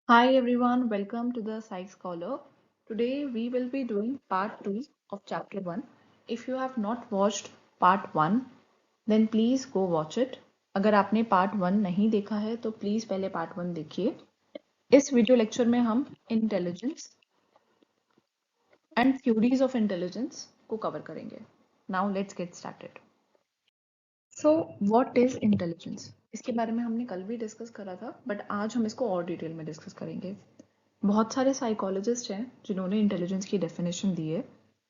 Hi everyone, welcome to the Psych Scholar. Today we will be doing part 2 of chapter 1. If you have not watched part 1, then please go watch it. अगर आपने part 1 नहीं देखा है तो please पहले part 1 देखिए. इस video lecture में हम intelligence and theories of intelligence को कवर करेंगे. Now let's get started. So what is intelligence? इसके बारे में हमने कल भी डिस्कस करा था, बट आज हम इसको और डिटेल में डिस्कस करेंगे. बहुत सारे साइकोलॉजिस्ट हैं जिन्होंने इंटेलिजेंस की डेफिनेशन दी है,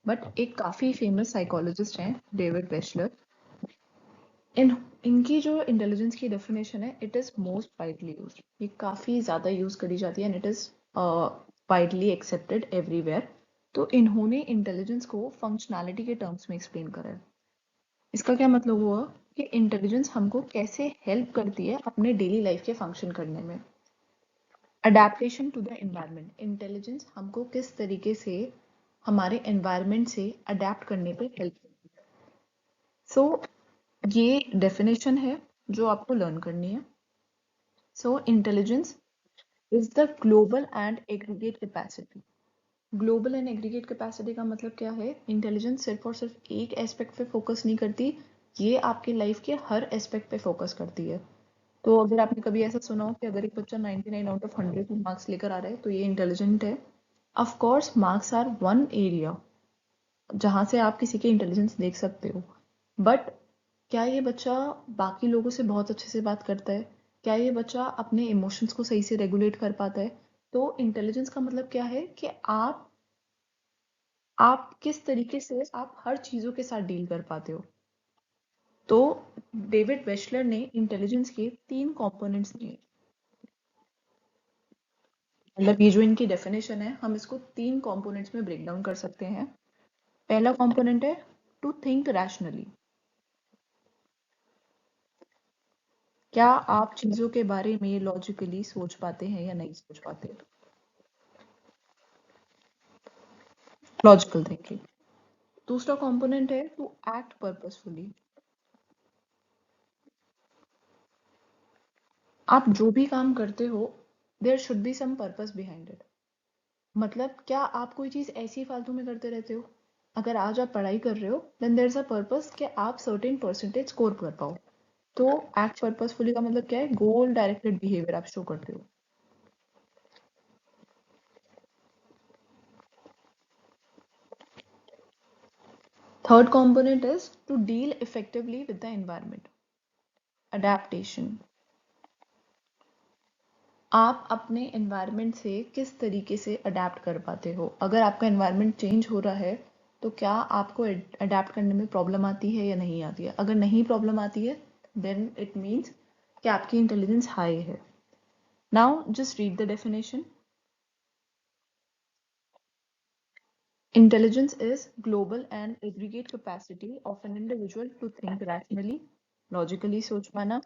बट एक काफ़ी फेमस साइकोलॉजिस्ट हैं डेविड वेशलर. इनकी जो इंटेलिजेंस की डेफिनेशन है, it is most widely used. ये काफ़ी ज़्यादा यूज़ करी जाती है and it is widely accepted everywhere. तो इन्होंने इंटेलिजेंस को फंक्शनैलिटी के टर्म्स में एक्सप्लेन करा है. इसका क्या मतलब हुआ कि इंटेलिजेंस हमको कैसे हेल्प करती है अपने डेली लाइफ के फंक्शन करने में. Adaptation to the environment. Intelligence हमको किस तरीके से हमारे एनवायरनमेंट से अडेप्ट करने पे हेल्प करती है. सो ये डेफिनेशन है जो आपको लर्न करनी है. So intelligence is the global and aggregate capacity. Global and aggregate capacity का मतलब क्या है? इंटेलिजेंस सिर्फ और सिर्फ एक एस्पेक्ट पे फोकस नहीं करती, ये आपके लाइफ के हर एस्पेक्ट पे फोकस करती है. तो अगर आपने कभी ऐसा सुना हो कि अगर एक बच्चा 99 आउट ऑफ 100 में मार्क्स लेकर आ रहा है तो ये इंटेलिजेंट है. Of course marks are one area जहाँ से आप किसी के इंटेलिजेंस देख सकते हो, बट क्या ये बच्चा बाकी लोगों से बहुत अच्छे से बात करता है? क्या ये बच्चा अपने इमोशंस को सही से रेगुलेट कर पाता है? तो इंटेलिजेंस का मतलब क्या है कि आप किस तरीके से आप हर चीजों के साथ डील कर पाते हो. तो डेविड वेशलर ने इंटेलिजेंस के 3 कंपोनेंट्स दिए. मतलब ये जो इनकी डेफिनेशन है, हम इसको 3 कंपोनेंट्स में ब्रेक डाउन कर सकते हैं. पहला कंपोनेंट है टू थिंक रैशनली. क्या आप चीजों के बारे में लॉजिकली सोच पाते हैं या नहीं सोच पाते? Logical thinking. दूसरा कंपोनेंट है टू एक्ट पर्पसफुली. आप जो भी काम करते हो, there should be some purpose behind it. मतलब क्या आप कोई चीज ऐसी फालतू में करते रहते हो? अगर आज आप पढ़ाई कर रहे हो then there is a purpose कि आप सर्टेन परसेंटेज स्कोर कर पाओ. तो एक्ट पर्पसफुली का मतलब क्या है? गोल डायरेक्टेड बिहेवियर आप शो करते हो. Third component is to deal effectively with the environment. Adaptation. आप अपने एनवायरनमेंट से किस तरीके से अडेप्ट कर पाते हो? अगर आपका एनवायरनमेंट चेंज हो रहा है तो क्या आपको अडेप्ट करने में प्रॉब्लम आती है या नहीं आती है? अगर नहीं प्रॉब्लम आती है देन इट मीन्स कि आपकी इंटेलिजेंस हाई है. Now just read the definition. Intelligence is global and aggregate capacity of an individual to think rationally, logically सोच पाना,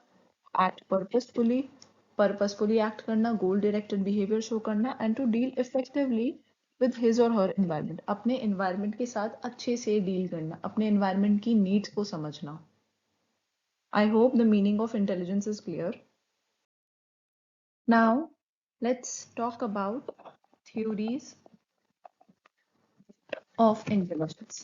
act purposefully, purposefully act करना, goal directed behavior show करना, and to deal effectively with his or her environment. अपने environment के साथ अच्छे से deal करना, अपने environment की needs को समझना. I hope the meaning of intelligence is clear. Now, let's talk about theories of intelligence.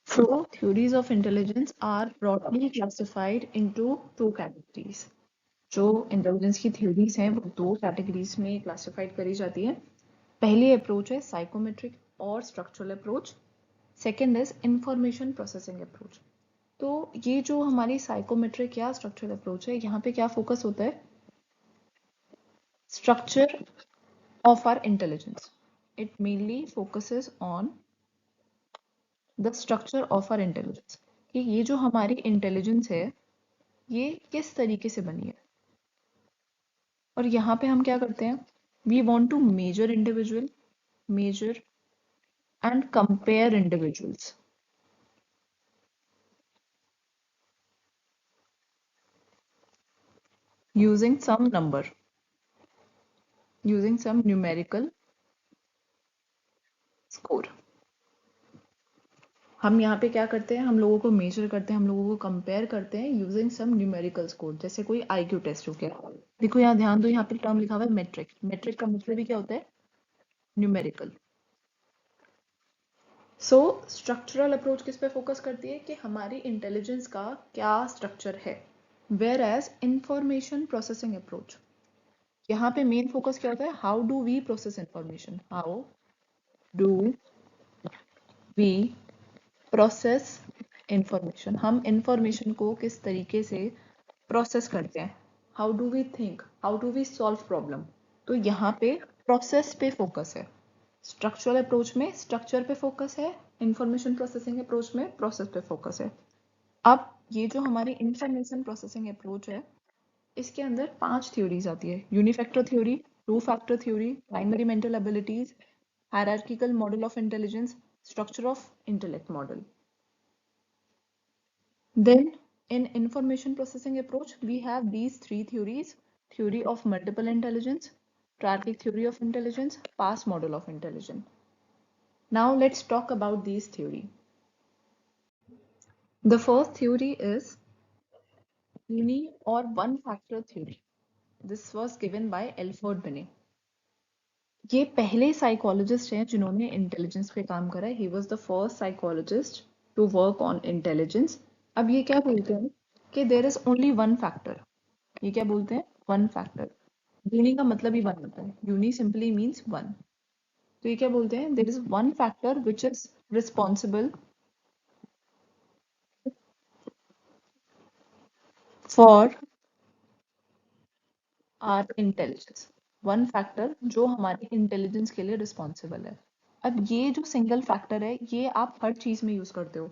So, theories of intelligence are broadly classified into two categories. जो इंटेलिजेंस की थ्योरीज हैं वो दो कैटेगरीज में क्लासिफाइड करी जाती है. पहली अप्रोच है साइकोमेट्रिक और structural approach. Second is information processing approach. तो ये जो हमारी साइकोमेट्रिक या स्ट्रक्चरल अप्रोच है, यहाँ पे क्या फोकस होता है? Structure of our intelligence. It mainly focuses on the structure of our intelligence, कि ये जो हमारी इंटेलिजेंस है ये किस तरीके से बनी है. और यहाँ पे हम क्या करते हैं? We want to measure individual, measure and compare individuals using some number, using some numerical score. हम यहाँ पे क्या करते हैं, हम लोगों को मेजर करते हैं, हम लोगों को कंपेयर करते हैं यूजिंग सम न्यूमेरिकल स्कोर, जैसे कोई आईक्यू टेस्ट हो गया। देखो यहाँ ध्यान दो, यहाँ पे टर्म लिखा हुआ है मेट्रिक। मेट्रिक का मतलब ही क्या होता है, न्यूमेरिकल। सो स्ट्रक्चरल अप्रोच किस पे फोकस करती है कि हमारी इंटेलिजेंस का क्या स्ट्रक्चर है, whereas information processing approach, यहाँ पे मेन फोकस क्या होता है, how do we process information, how do we process information, हम इंफॉर्मेशन को किस तरीके से प्रोसेस करते हैं, how do we think, how do we solve problem. तो यहाँ पे प्रोसेस पे फोकस है, स्ट्रक्चरल अप्रोच में स्ट्रक्चर पे फोकस है, इंफॉर्मेशन प्रोसेसिंग अप्रोच में प्रोसेस पे फोकस है। अब ये जो हमारी इंफॉर्मेशन प्रोसेसिंग अप्रोच है, इसके अंदर 5 थ्योरीज आती है, unifactor theory, two factor theory, primary mental abilities, hierarchical model of intelligence, structure of intellect model. Then in information processing approach, we have these 3 theories: theory of multiple intelligence, triarchic theory of intelligence, past model of intelligence. Now let's talk about these theory. The first theory is uni or one factor theory. This was given by Alfred Binet. ये पहले psychologist हैं जिन्होंने intelligence पे काम करा है। He was the first psychologist to work on intelligence. अब ये क्या बोलते हैं कि there is only one factor. ये क्या बोलते हैं, वन फैक्टर। यूनी का मतलब ही वन होता है, यूनी सिंपली मीन्स वन। तो ये क्या बोलते हैं, there is one factor which is responsible for our intelligence. One factor जो हमारी इंटेलिजेंस के लिए रिस्पॉन्सिबल है। अब ये जो सिंगल फैक्टर है, ये आप हर चीज में यूज करते हो।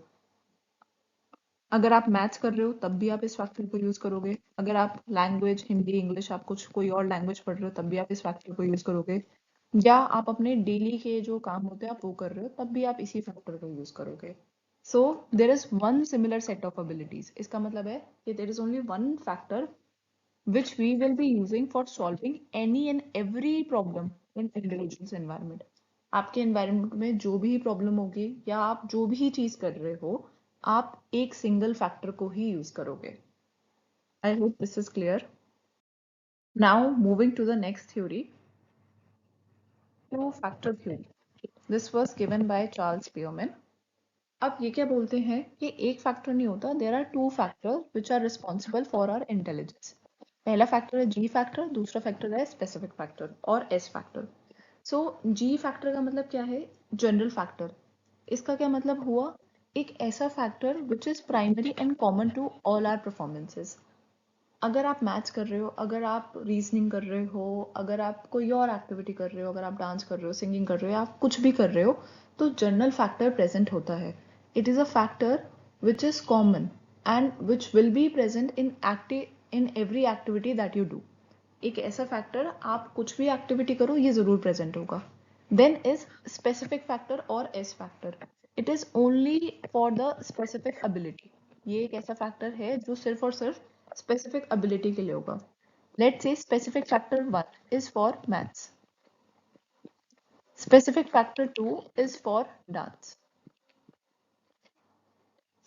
अगर आप मैथ्स कर रहे हो तब भी आप इस फैक्टर को यूज करोगे, अगर आप लैंग्वेज हिंदी इंग्लिश आप कुछ कोई और लैंग्वेज पढ़ रहे हो तब भी आप इस फैक्टर को यूज करोगे, या आप अपने डेली के जो काम होते हैं आप वो कर रहे हो तब भी आप इसी फैक्टर को यूज करोगे। So there is one similar set of abilities. इसका मतलब है कि there is only one factor which we will be using for solving any and every problem in intelligence environment. आपके एनवायरमेंट में जो भी प्रॉब्लम होगी या आप जो भी चीज कर रहे हो, आप एक सिंगल फैक्टर को ही यूज करोगे। I hope this is clear. Now moving to the next theory, two factor theory. This was given by Charles Spearman. अब ये क्या बोलते हैं कि एक फैक्टर नहीं होता, there are two factor which are responsible for our intelligence. पहला फैक्टर है जी फैक्टर, दूसरा फैक्टर है स्पेसिफिक फैक्टर और S factor. So G factor का मतलब क्या है, जनरल फैक्टर। इसका क्या मतलब हुआ, एक ऐसा factor which is primary and common to all our performances. अगर आप मैथ्स कर रहे हो, अगर आप रीजनिंग कर रहे हो, अगर आप कोई और एक्टिविटी कर रहे हो, अगर आप डांस कर रहे हो, सिंगिंग कर रहे हो, आप कुछ भी कर रहे हो, तो जनरल फैक्टर प्रेजेंट होता है। It is a factor which is common and which will be present in every activity that you do. एक ऐसा फैक्टर, आप कुछ भी एक्टिविटी करो ये जरूर प्रेजेंट होगा। देन इज स्पेसिफिक फैक्टर और S factor. It is only for the specific ability. ये एक ऐसा फैक्टर है जो सिर्फ और सिर्फ स्पेसिफिक एबिलिटी के लिए होगा। Let's say specific factor 1 is for maths, specific factor 2 is for dance.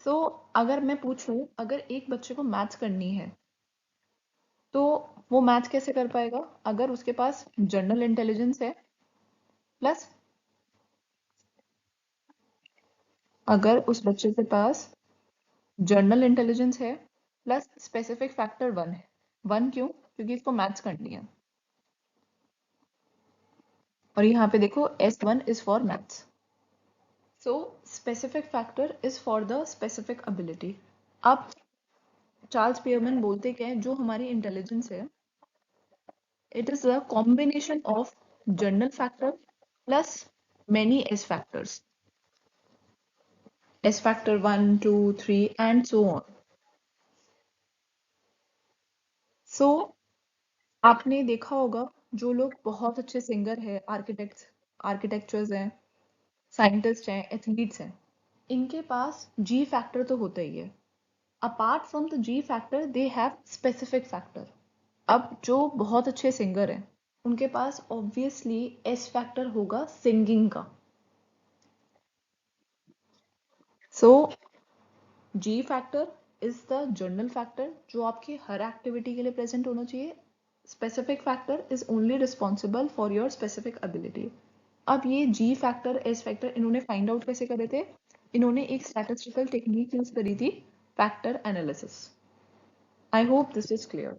So अगर मैं पूछूं, अगर एक बच्चे को मैथ्स करनी है तो वो मैथ्स कैसे कर पाएगा, अगर उसके पास जनरल इंटेलिजेंस है प्लस, अगर उस बच्चे के पास जनरल इंटेलिजेंस है प्लस स्पेसिफिक फैक्टर 1 है। 1 क्यों, क्योंकि इसको मैथ्स करनी है। और यहाँ पे देखो S1 is for maths. So specific factor is for the specific ability. अब चार्ल्स पियरमैन बोलते क्या है, जो हमारी इंटेलिजेंस है, it is the combination of general factor plus many S factors, S factor 1 2 3 and so on. So आपने देखा होगा जो लोग बहुत अच्छे सिंगर हैं, आर्किटेक्चर्स हैं, साइंटिस्ट हैं, एथलीट्स हैं, इनके पास जी फैक्टर तो होता ही है। Apart from the G factor they have specific factor. अब जो बहुत अच्छे सिंगर हैं उनके पास ऑब्वियसली एस फैक्टर होगा सिंगिंग का। So G factor is the general factor जो आपकी हर एक्टिविटी के लिए प्रेजेंट होना चाहिए. Specific factor is only responsible for your specific ability. अब ये जी फैक्टर एस फैक्टर इन्होंने फाइंड आउट कैसे करे थे? इन्होंने एक स्टैटिस्टिकल टेक्निक यूज करी थी, factor analysis. I hope this is clear.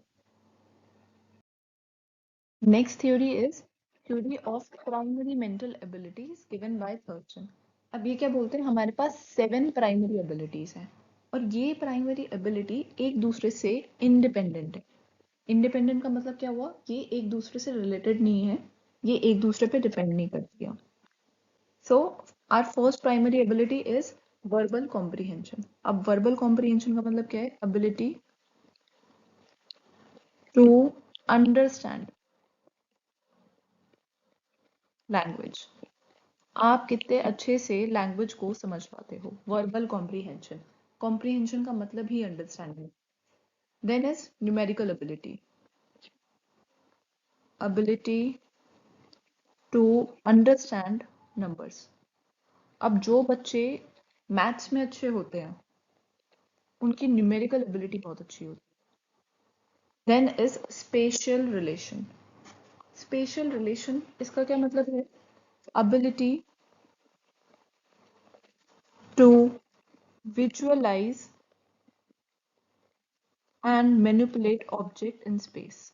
Next theory is theory of primary mental abilities given by Thurstone. अब ये क्या बोलते हैं? हमारे पास 7 प्राइमरी एबिलिटीज हैं और ये प्राइमरी एबिलिटी एक दूसरे से इंडिपेंडेंट है. इंडिपेंडेंट का मतलब क्या हुआ? ये एक दूसरे से रिलेटेड नहीं है, ये एक दूसरे पे डिपेंड नहीं करती है. So our first primary ability is verbal comprehension. अब वर्बल कॉम्प्रीहेंशन का मतलब क्या है? Ability to understand language. आप कितने अच्छे से लैंग्वेज को समझ पाते हो. Verbal comprehension. कॉम्प्रीहेंशन का मतलब ही understanding. Then is numerical ability. Ability to understand numbers. अब जो बच्चे मैथ्स में अच्छे होते हैं उनकी न्यूमेरिकल एबिलिटी बहुत अच्छी होती है. Then is spatial relation. Spatial relation इसका क्या मतलब है? Ability to visualise and manipulate object in space.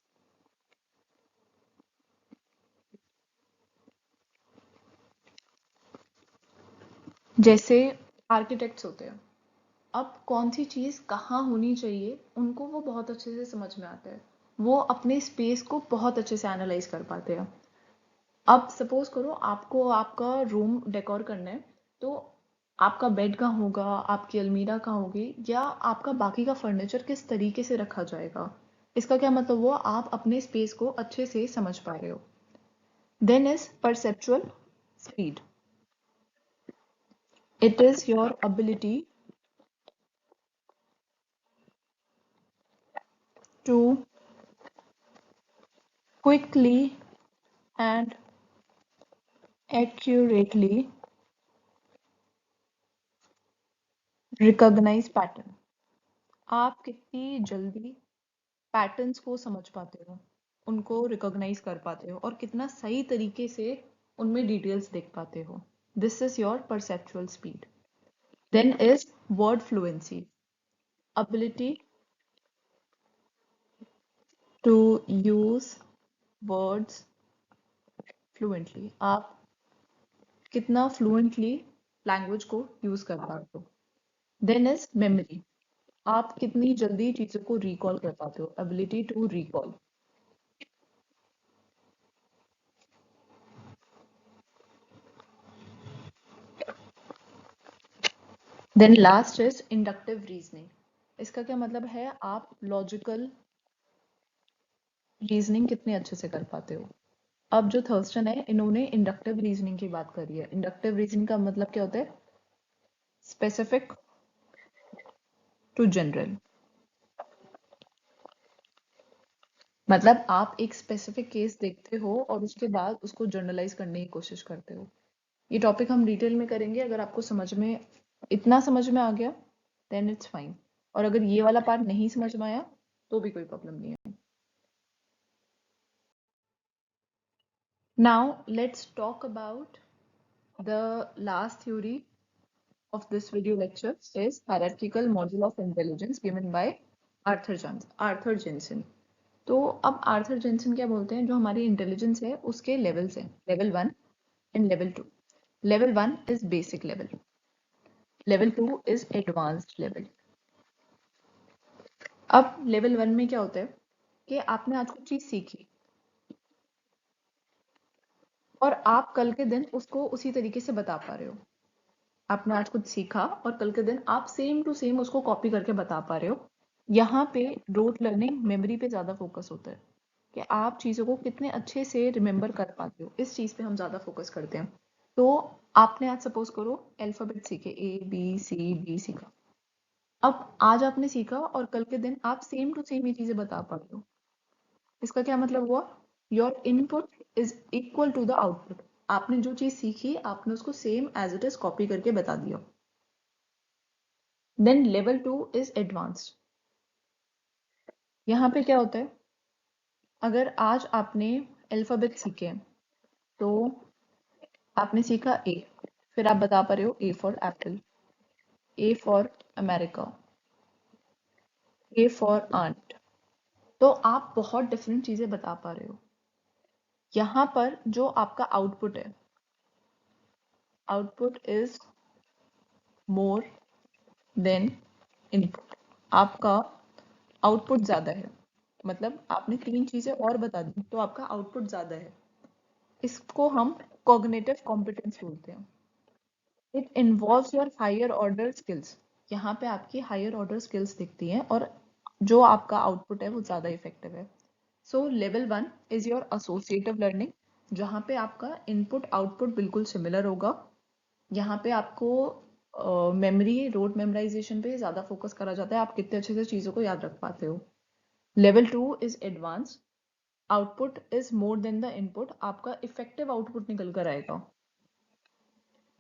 जैसे आर्किटेक्ट्स होते हैं, अब कौन सी चीज कहाँ होनी चाहिए उनको वो बहुत अच्छे से समझ में आता है. वो अपने स्पेस को बहुत अच्छे से एनालाइज कर पाते हैं. अब सपोज करो आपको आपका रूम डेकोर करना है, तो आपका बेड कहाँ होगा, आपकी अलमीरा कहाँ होगी, या आपका बाकी का फर्नीचर किस तरीके से रखा जाएगा. इसका क्या मतलब हुआ? आप अपने स्पेस को अच्छे से समझ पा रहे हो. Then is perceptual speed. It is your ability to quickly and accurately recognize pattern. आप कितनी जल्दी पैटर्न्स को समझ पाते हो, उनको रिकॉग्नाइज कर पाते हो और कितना सही तरीके से उनमें डिटेल्स देख पाते हो. This is your perceptual speed. Then is word fluency. ability to use words fluently. आप कितना फ्लुएंटली लैंग्वेज को यूज कर पाते हो. Then is memory. आप कितनी जल्दी चीजों को रिकॉल कर पाते हो. Ability to recall. Then last is inductive reasoning. इसका क्या मतलब है? आप लॉजिकल रीजनिंग कितने अच्छे से कर पाते हो. अब जो थर्स्टन है इन्होंने इंडक्टिव रीजनिंग की बात करी है. इंडक्टिव रीजनिंग का मतलब क्या होता है? Specific to general. मतलब आप एक स्पेसिफिक केस देखते हो और उसके बाद उसको जनरलाइज करने की कोशिश करते हो. ये टॉपिक हम डिटेल में करेंगे. अगर आपको समझ में इतना समझ में आ गया देन इट्स फाइन, और अगर ये वाला पार्ट नहीं समझ में आया तो भी कोई प्रॉब्लम नहीं है. Now let's talk about the last theory of this video lecture is hierarchical model of intelligence given by Arthur Jensen. तो अब आर्थर जेनसन क्या बोलते हैं? जो हमारी इंटेलिजेंस है उसके लेवल्स हैं, level 1 and level 2. Level 1 is basic level, level 2 is advanced level. अब लेवल 1 में क्या होता है कि आपने आज कुछ चीज सीखी और आप कल के दिन उसको उसी तरीके से बता पा रहे हो. आपने आज कुछ सीखा और कल के दिन आप सेम टू सेम उसको कॉपी करके बता पा रहे हो. यहाँ पे रोट लर्निंग मेमोरी पे ज्यादा फोकस होता है कि आप चीजों को कितने अच्छे से रिमेम्बर कर पाते हो. इस चीज पे हम ज्यादा फोकस करते हैं. तो आपने आज सपोज करो अल्फाबेट सीखे, ए बी सी डी सीखा. अब आज आपने सीखा और कल के दिन आप सेम टू सेम ये चीजें बता पा रहे हो. इसका क्या मतलब हुआ? Your input is equal to the output. आपने जो चीज सीखी आपने उसको same as it is copy करके बता दिया. Then level 2 is advanced. यहाँ पे क्या होता है, अगर आज आपने अल्फाबेट सीखे तो आपने सीखा ए, फिर आप बता पा रहे हो A for apple, A for America, A for aunt, तो आप बहुत डिफरेंट चीजें बता पा रहे हो। यहाँ पर जो आपका आउटपुट है, output is more than input. आपका आउटपुट ज्यादा है, मतलब आपने 3 चीजें और बता दी तो आपका आउटपुट ज्यादा है। इसको हम कॉग्निटिव कॉम्पिटेंस बोलते हैं। It involves your higher order skills. यहाँ पे आपकी हायर ऑर्डर स्किल्स दिखती हैं और जो आपका आउटपुट है वो ज्यादा इफेक्टिव है। सो level 1 is your associative learning, जहाँ पे आपका इनपुट आउटपुट बिल्कुल सिमिलर होगा। यहाँ पे आपको मेमोरी रोड मेमोराइजेशन पे ज्यादा फोकस करा जाता है, आप कितने अच्छे से चीजों को याद रख पाते हो। Level 2 is advance, output is more than the input, आपका इफेक्टिव आउटपुट निकल कर आएगा।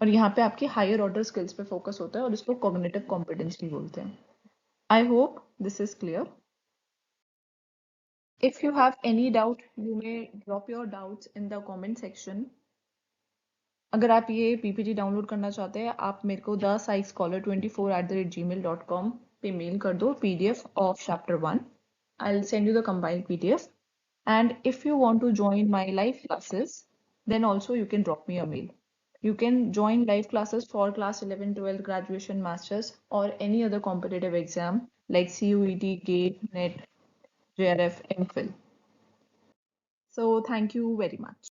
और यहाँ पे आपकी हायर ऑर्डर स्किल्स पे फोकस होता है और इसको कॉग्निटिव कॉम्पिटेंस भी बोलते हैं। आई hope this is clear. If you have any doubt you may drop your doubts in the comment section. अगर आप ये पीपीटी डाउनलोड करना चाहते हैं, आप मेरे को thescicescholar24@gmail.com पे मेल कर दो, PDF of chapter 1. I'll send you the compiled PDF. And if you want to join my live classes, then also you can drop me a mail. You can join live classes for class 11, 12, graduation, masters, or any other competitive exam like CUET, GATE, NET, JRF, MPhil. So thank you very much.